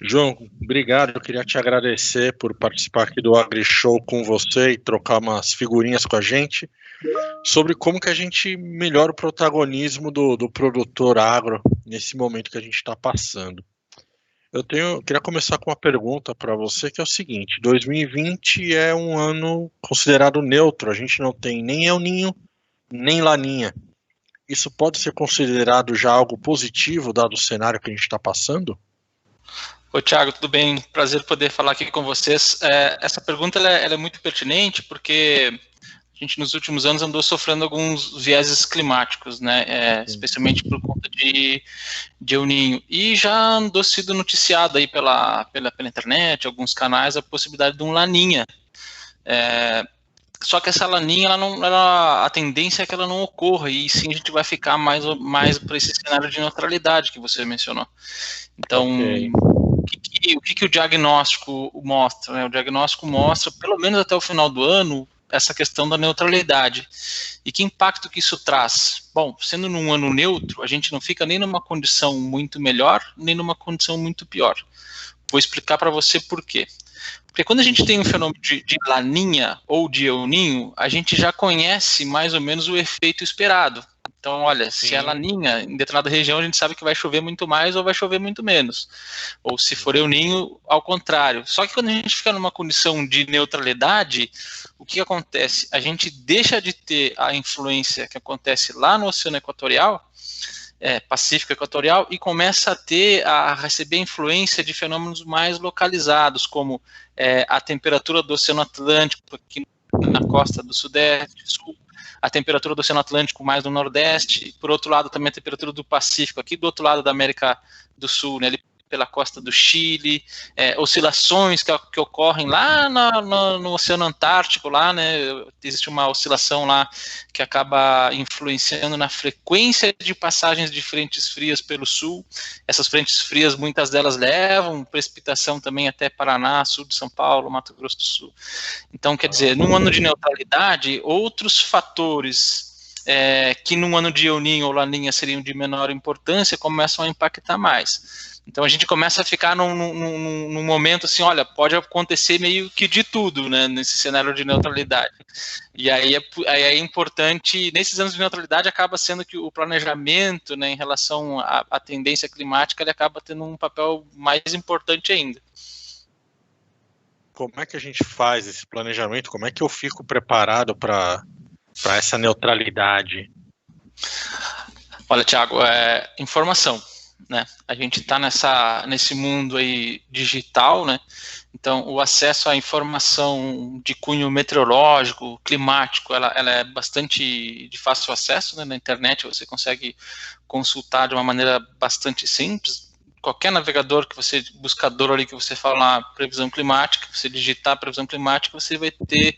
João, obrigado. Eu queria te agradecer por participar aqui do AgriShow com você e trocar umas figurinhas com a gente sobre como que a gente melhora o protagonismo do produtor agro nesse momento que a gente está passando. Queria começar com uma pergunta para você, que é o seguinte: 2020 é um ano considerado neutro, a gente não tem nem El Niño, nem Laninha. Isso pode ser considerado já algo positivo, dado o cenário que a gente está passando? Oi, Thiago, tudo bem? Prazer poder falar aqui com vocês. Essa pergunta ela é muito pertinente porque a gente nos últimos anos andou sofrendo alguns vieses climáticos, né? Especialmente por conta de El Niño. E já andou sendo noticiado aí pela internet, alguns canais, a possibilidade de um Laninha. Só que essa laninha, a tendência é que ela não ocorra, e sim a gente vai ficar mais para esse cenário de neutralidade que você mencionou. Então, okay. O que o diagnóstico mostra? Né? O diagnóstico mostra, pelo menos até o final do ano, essa questão da neutralidade. E que impacto que isso traz? Bom, sendo num ano neutro, a gente não fica nem numa condição muito melhor, nem numa condição muito pior. Vou explicar para você por quê. Porque quando a gente tem um fenômeno de laninha ou de El Niño, a gente já conhece mais ou menos o efeito esperado. Então, olha, se é laninha, em determinada região a gente sabe que vai chover muito mais ou vai chover muito menos. Ou se for El Niño, ao contrário. Só que quando a gente fica numa condição de neutralidade, o que acontece? A gente deixa de ter a influência que acontece lá no Oceano Equatorial, Pacífico Equatorial, e começa a receber influência de fenômenos mais localizados, como a temperatura do Oceano Atlântico aqui na costa do Sudeste, Sul, a temperatura do Oceano Atlântico mais no Nordeste, e por outro lado também a temperatura do Pacífico, aqui do outro lado da América do Sul, né, ali pela costa do Chile, oscilações que ocorrem lá no Oceano Antártico, lá, né, existe uma oscilação lá que acaba influenciando na frequência de passagens de frentes frias pelo sul. Essas frentes frias, muitas delas levam precipitação também até Paraná, sul de São Paulo, Mato Grosso do Sul. Então, quer dizer, num ano de neutralidade, outros fatores que num ano de El Niño ou Laninha seriam de menor importância começam a impactar mais. Então a gente começa a ficar num momento assim, olha, pode acontecer meio que de tudo, né, nesse cenário de neutralidade. E aí é importante, nesses anos de neutralidade acaba sendo que o planejamento, né, em relação à tendência climática, ele acaba tendo um papel mais importante ainda. Como é que a gente faz esse planejamento? Como é que eu fico preparado para essa neutralidade? Olha, Thiago, informação. Né? A gente está nesse mundo aí digital, né? Então o acesso à informação de cunho meteorológico, climático, ela é bastante de fácil acesso, né? Na internet você consegue consultar de uma maneira bastante simples. Qualquer navegador buscador ali que você falar previsão climática, você digitar previsão climática, você vai ter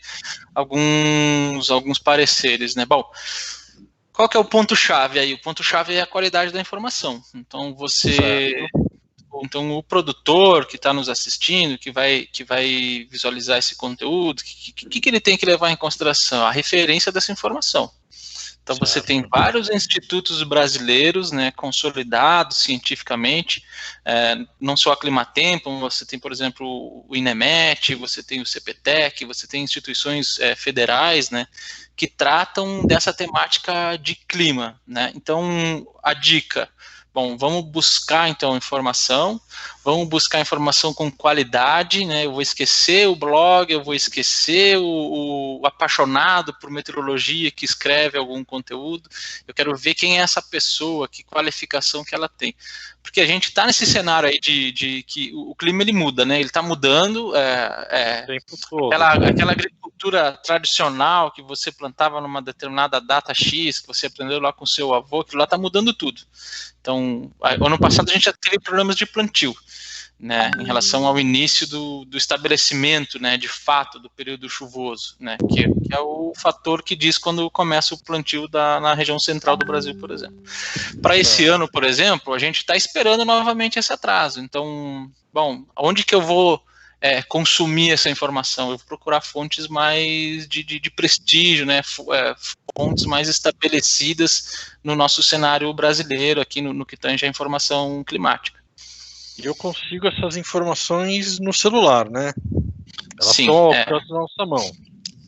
alguns pareceres, né? Bom, qual que é o ponto-chave aí? O ponto-chave é a qualidade da informação. Então, o produtor que está nos assistindo, que vai visualizar esse conteúdo, o que ele tem que levar em consideração? A referência dessa informação. Então, você tem vários institutos brasileiros, né, consolidados cientificamente, não só a Climatempo, você tem, por exemplo, o INEMET, você tem o CPTEC, você tem instituições federais, né, que tratam dessa temática de clima, né? Então, a dica, bom, vamos buscar então informação, vamos buscar informação com qualidade, né? Eu vou esquecer o blog, eu vou esquecer o apaixonado por meteorologia que escreve algum conteúdo, eu quero ver quem é essa pessoa, que qualificação que ela tem. Porque a gente está nesse cenário aí de que o clima ele muda, né? Ele está mudando, aquela agricultura tradicional que você plantava numa determinada data X, que você aprendeu lá com seu avô, que lá está mudando tudo. Então, ano passado a gente já teve problemas de plantio, né, em relação ao início do estabelecimento, né, de fato, do período chuvoso, né, que é o fator que diz quando começa o plantio na região central do Brasil, por exemplo. Para esse ano, por exemplo, a gente está esperando novamente esse atraso. Então, bom, onde que eu vou consumir essa informação? Eu vou procurar fontes mais de prestígio, né, fontes mais estabelecidas no nosso cenário brasileiro, aqui no que tange a informação climática. E eu consigo essas informações no celular, né? Elas Sim, estão ao alcance da nossa mão.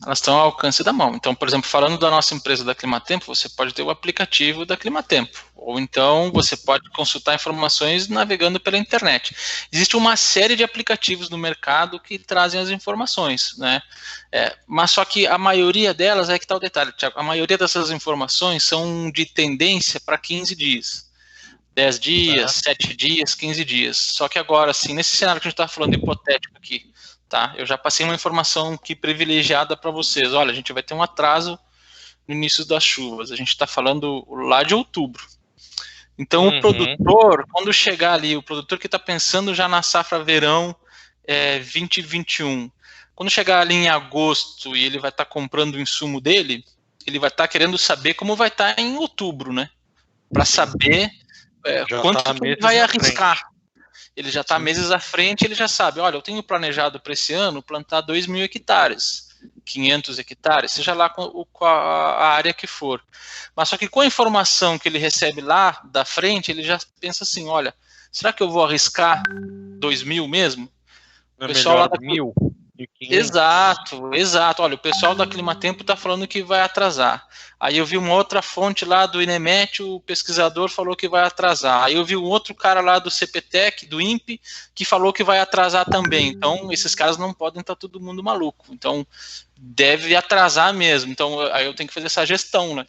Elas estão ao alcance da mão. Então, por exemplo, falando da nossa empresa da Climatempo, você pode ter o aplicativo da Climatempo. Ou então você pode consultar informações navegando pela internet. Existe uma série de aplicativos no mercado que trazem as informações, né? Mas só que a maioria delas, é que está o detalhe, Thiago, a maioria dessas informações são de tendência para 15 dias. 10 dias, 7 dias, 15 dias. Só que agora, assim, nesse cenário que a gente está falando hipotético aqui, tá? Eu já passei uma informação aqui privilegiada para vocês. Olha, a gente vai ter um atraso no início das chuvas. A gente está falando lá de outubro. Então, o produtor, quando chegar ali, o produtor que está pensando já na safra verão 2021, quando chegar ali em agosto e ele vai estar comprando o insumo dele, ele vai estar querendo saber como vai estar em outubro, né? Para saber quanto que ele vai arriscar. Ele já está meses à frente, ele já sabe, olha, eu tenho planejado para esse ano plantar 2.000 hectares, 500 hectares, seja lá com a área que for. Mas só que com a informação que ele recebe lá da frente, ele já pensa assim, olha, será que eu vou arriscar 2.000 mesmo? Não é pessoal melhor lá da 1.000? Exato. Olha, o pessoal da Climatempo está falando que vai atrasar. Aí eu vi uma outra fonte lá do INEMET, o pesquisador falou que vai atrasar. Aí eu vi um outro cara lá do CPTEC, do INPE, que falou que vai atrasar também. Então, esses caras não podem estar todo mundo maluco. Então, deve atrasar mesmo. Então, aí eu tenho que fazer essa gestão, né?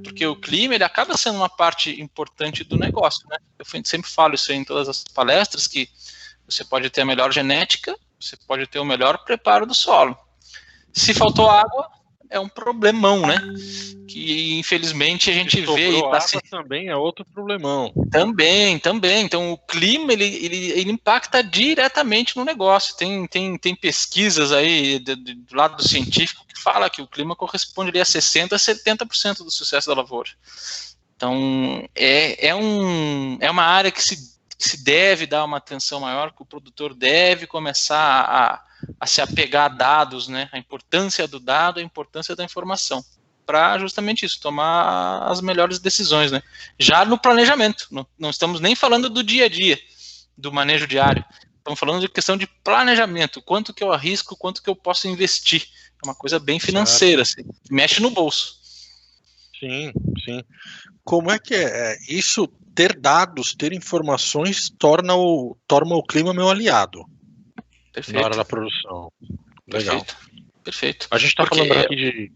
Porque o clima, ele acaba sendo uma parte importante do negócio, né? Eu sempre falo isso aí em todas as palestras, que você pode ter a melhor genética, você pode ter o melhor preparo do solo. Se faltou água, é um problemão, né? Que infelizmente a gente vê aí. Água também é outro problemão. Também. Então o clima ele impacta diretamente no negócio. Tem pesquisas aí do lado do científico que fala que o clima corresponde ali a 60% a 70% do sucesso da lavoura. Então é uma área que se deve dar uma atenção maior, que o produtor deve começar a se apegar a dados, né? A importância do dado, a importância da informação, para justamente isso, tomar as melhores decisões, né? Já no planejamento, não estamos nem falando do dia a dia, do manejo diário, estamos falando de questão de planejamento, quanto que eu arrisco, quanto que eu posso investir, é uma coisa bem financeira, assim, mexe no bolso. Sim. Como é que isso? Ter dados, ter informações torna o clima meu aliado. Perfeito. Na hora da produção. Legal. Perfeito. A gente está falando aqui de...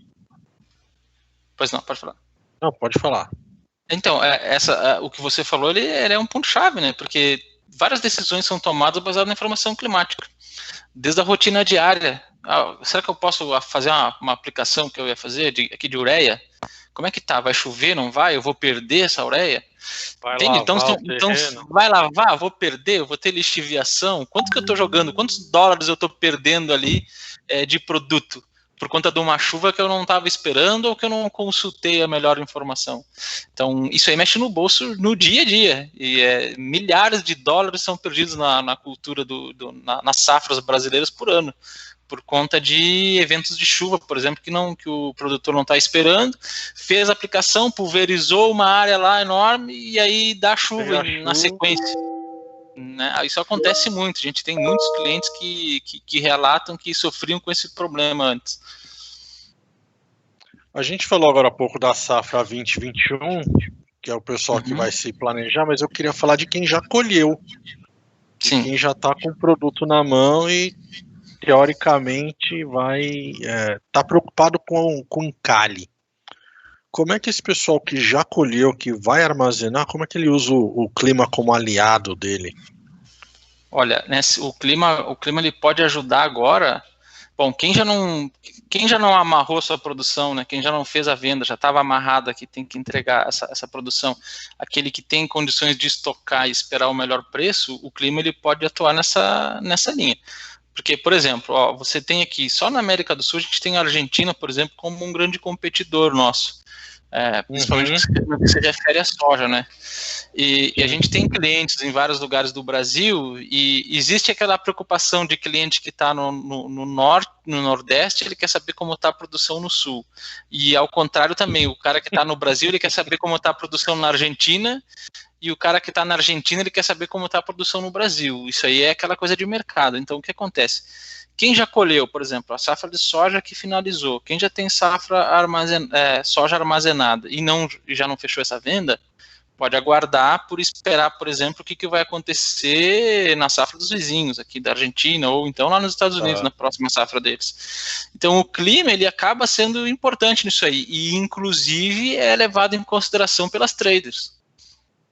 Pois não, pode falar. Não, pode falar. Então, o que você falou, ele é um ponto-chave, né? Porque várias decisões são tomadas baseadas na informação climática. Desde a rotina diária. Será que eu posso fazer uma aplicação que eu ia fazer aqui de ureia? Como é que tá? Vai chover? Não vai? Eu vou perder essa ureia? Então, vai lavar? Vou perder? Eu vou ter lixiviação? Quanto que eu estou jogando? Quantos dólares eu estou perdendo ali de produto? Por conta de uma chuva que eu não estava esperando ou que eu não consultei a melhor informação. Então, isso aí mexe no bolso no dia a dia. E milhares de dólares são perdidos na cultura, nas safras brasileiras por ano, por conta de eventos de chuva, por exemplo, que o produtor não está esperando, fez a aplicação, pulverizou uma área lá enorme e aí dá chuva na sequência. Né? Isso acontece muito, a gente tem muitos clientes que relatam que sofriam com esse problema antes. A gente falou agora há pouco da safra 2021, que é o pessoal que vai se planejar, mas eu queria falar de quem já colheu, de quem já está com o produto na mão e teoricamente vai tá preocupado com encalhe. Como é que esse pessoal que já colheu, que vai armazenar, como é que ele usa o clima como aliado dele? Olha, né, o clima ele pode ajudar agora. Bom, quem já não amarrou sua produção, né? Quem já não fez a venda, já estava amarrado aqui, tem que entregar essa produção. Aquele que tem condições de estocar e esperar o melhor preço, o clima ele pode atuar nessa linha. Porque, por exemplo, você tem aqui, só na América do Sul, a gente tem a Argentina, por exemplo, como um grande competidor nosso. Principalmente no que se refere à soja, né? E a gente tem clientes em vários lugares do Brasil e existe aquela preocupação de cliente que está no no Nordeste, ele quer saber como está a produção no Sul. E ao contrário também, o cara que está no Brasil, ele quer saber como está a produção na Argentina, e o cara que está na Argentina, ele quer saber como está a produção no Brasil. Isso aí é aquela coisa de mercado. Então, o que acontece? Quem já colheu, por exemplo, a safra de soja que finalizou, quem já tem soja armazenada e já não fechou essa venda, pode aguardar por esperar, por exemplo, o que vai acontecer na safra dos vizinhos aqui da Argentina, ou então lá nos Estados Unidos, na próxima safra deles. Então, o clima, ele acaba sendo importante nisso aí, e inclusive é levado em consideração pelas traders.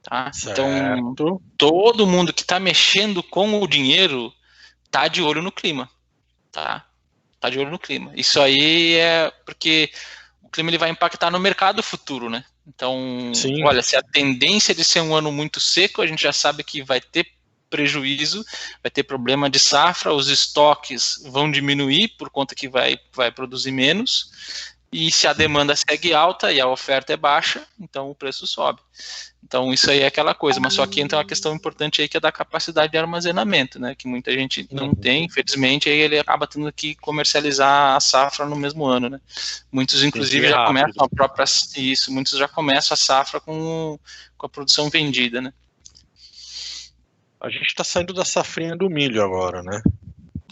Tá? Então, todo mundo que está mexendo com o dinheiro está de olho no clima. Tá de olho no clima. Isso aí é porque o clima ele vai impactar no mercado futuro, né? Então, sim, olha, se a tendência de ser um ano muito seco, a gente já sabe que vai ter prejuízo, vai ter problema de safra, os estoques vão diminuir por conta que vai produzir menos, e se a demanda segue alta e a oferta é baixa, então o preço sobe. Então isso aí é aquela coisa, mas só que entra uma questão importante aí que é da capacidade de armazenamento, né, que muita gente não tem, infelizmente, aí ele acaba tendo que comercializar a safra no mesmo ano, né. Muitos inclusive já começam muitos já começam a safra com a produção vendida, né. A gente está saindo da safrinha do milho agora, né?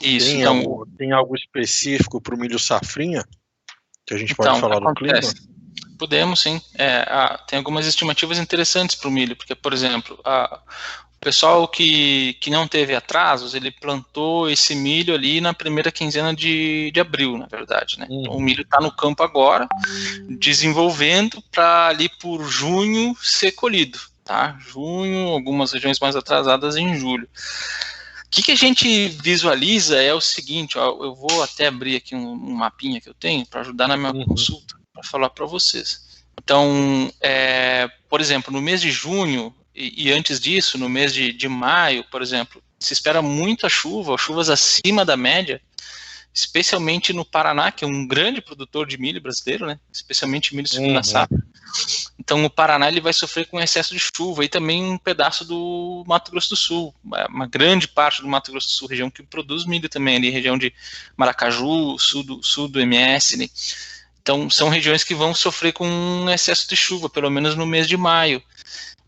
Isso. Tem algo específico para o milho safrinha que a gente pode falar do clima? Podemos, sim. Tem algumas estimativas interessantes para o milho, porque, por exemplo, o pessoal que não teve atrasos, ele plantou esse milho ali na primeira quinzena de abril, na verdade, né? Então, o milho está no campo agora, desenvolvendo para ali por junho ser colhido, tá? Junho, algumas regiões mais atrasadas em julho. O que a gente visualiza é o seguinte, ó, eu vou até abrir aqui um mapinha que eu tenho para ajudar na minha consulta, para falar para vocês. Então, por exemplo, no mês de junho e antes disso, no mês de maio, por exemplo, se espera muita chuva, chuvas acima da média, especialmente no Paraná, que é um grande produtor de milho brasileiro, né? Especialmente milho segunda safra. Então, o Paraná ele vai sofrer com excesso de chuva e também um pedaço do Mato Grosso do Sul, uma grande parte do Mato Grosso do Sul, região que produz milho também, ali, região de Maracaju, sul do MS, né? Então, são regiões que vão sofrer com um excesso de chuva, pelo menos no mês de maio.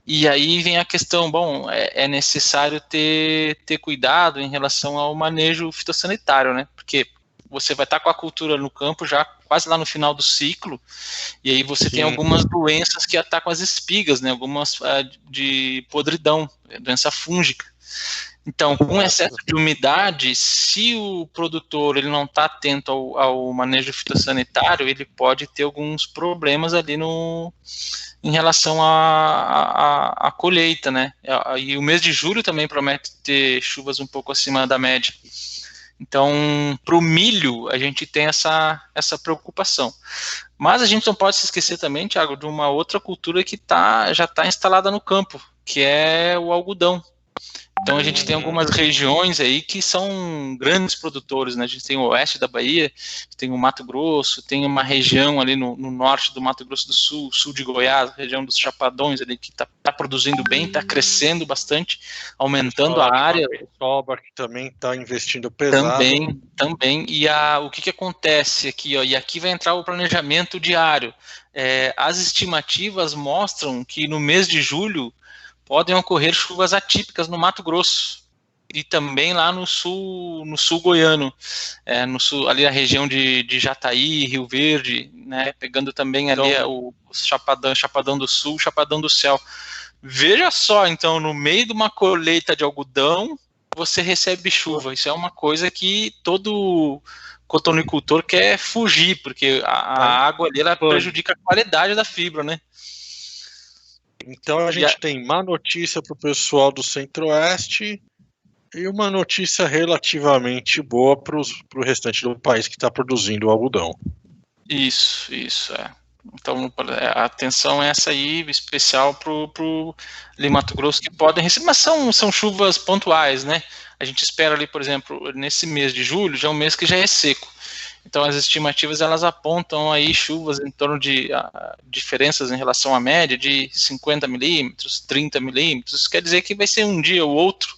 E aí vem a questão, bom, é necessário ter cuidado em relação ao manejo fitossanitário, né? Porque você vai estar com a cultura no campo já quase lá no final do ciclo, e aí você tem algumas doenças que atacam as espigas, né? Algumas de podridão, doença fúngica. Então, com excesso de umidade, se o produtor ele não está atento ao manejo fitossanitário, ele pode ter alguns problemas ali em relação à colheita, né? E o mês de julho também promete ter chuvas um pouco acima da média. Então, para o milho, a gente tem essa preocupação. Mas a gente não pode se esquecer também, Thiago, de uma outra cultura que já está instalada no campo, que é o algodão. Então a gente tem algumas regiões aí que são grandes produtores, né? A gente tem o oeste da Bahia, tem o Mato Grosso, tem uma região ali no norte do Mato Grosso do Sul, sul de Goiás, região dos Chapadões ali que tá produzindo bem, está crescendo bastante, aumentando a área. O que também está investindo pesado. Também. E o que acontece aqui, ó? E aqui vai entrar o planejamento diário. As estimativas mostram que no mês de julho podem ocorrer chuvas atípicas no Mato Grosso e também lá no sul goiano, no sul, ali a região de Jataí, Rio Verde, né, pegando também ali o Chapadão do Sul, Chapadão do Céu. Veja só, então, no meio de uma colheita de algodão, você recebe chuva. Isso é uma coisa que todo cotonicultor quer fugir, porque a água ali ela prejudica a qualidade da fibra, né? Então a gente tem má notícia para o pessoal do Centro-Oeste e uma notícia relativamente boa para o restante do país que está produzindo o algodão. Isso. Então a atenção é essa aí, especial para o Mato Grosso, que podem receber, mas são chuvas pontuais, né? A gente espera ali, por exemplo, nesse mês de julho, já é um mês que já é seco. Então as estimativas elas apontam aí chuvas em torno de diferenças em relação à média de 50 milímetros, 30 milímetros. Isso quer dizer que vai ser um dia ou outro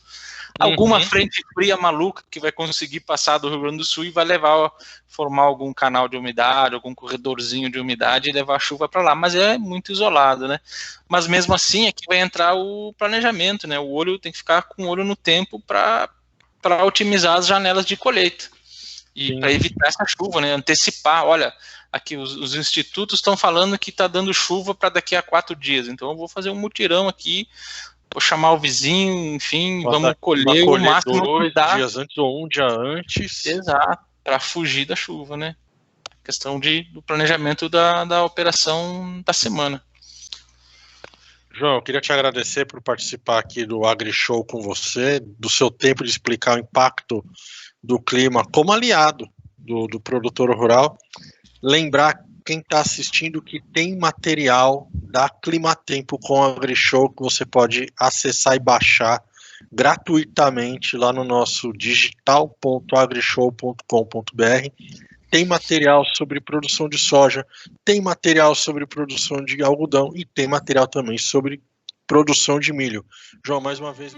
alguma frente fria maluca que vai conseguir passar do Rio Grande do Sul e vai formar algum canal de umidade, algum corredorzinho de umidade e levar a chuva para lá, mas é muito isolado, né? Mas mesmo assim, aqui vai entrar o planejamento, né? O olho tem que ficar com o olho no tempo para otimizar as janelas de colheita e para evitar essa chuva, né? Antecipar, olha, aqui os institutos estão falando que está dando chuva para daqui a 4 dias, então eu vou fazer um mutirão aqui, vou chamar o vizinho, enfim, vamos colher o máximo 2 dias antes ou 1 dia antes. Exato, para fugir da chuva, né? Questão do planejamento da operação da semana. João, eu queria te agradecer por participar aqui do AgriShow com você, do seu tempo de explicar o impacto do clima como aliado do produtor rural. Lembrar quem está assistindo que tem material da Climatempo com o AgriShow que você pode acessar e baixar gratuitamente lá no nosso digital.agrishow.com.br. Tem material sobre produção de soja, tem material sobre produção de algodão e tem material também sobre produção de milho. João, mais uma vez...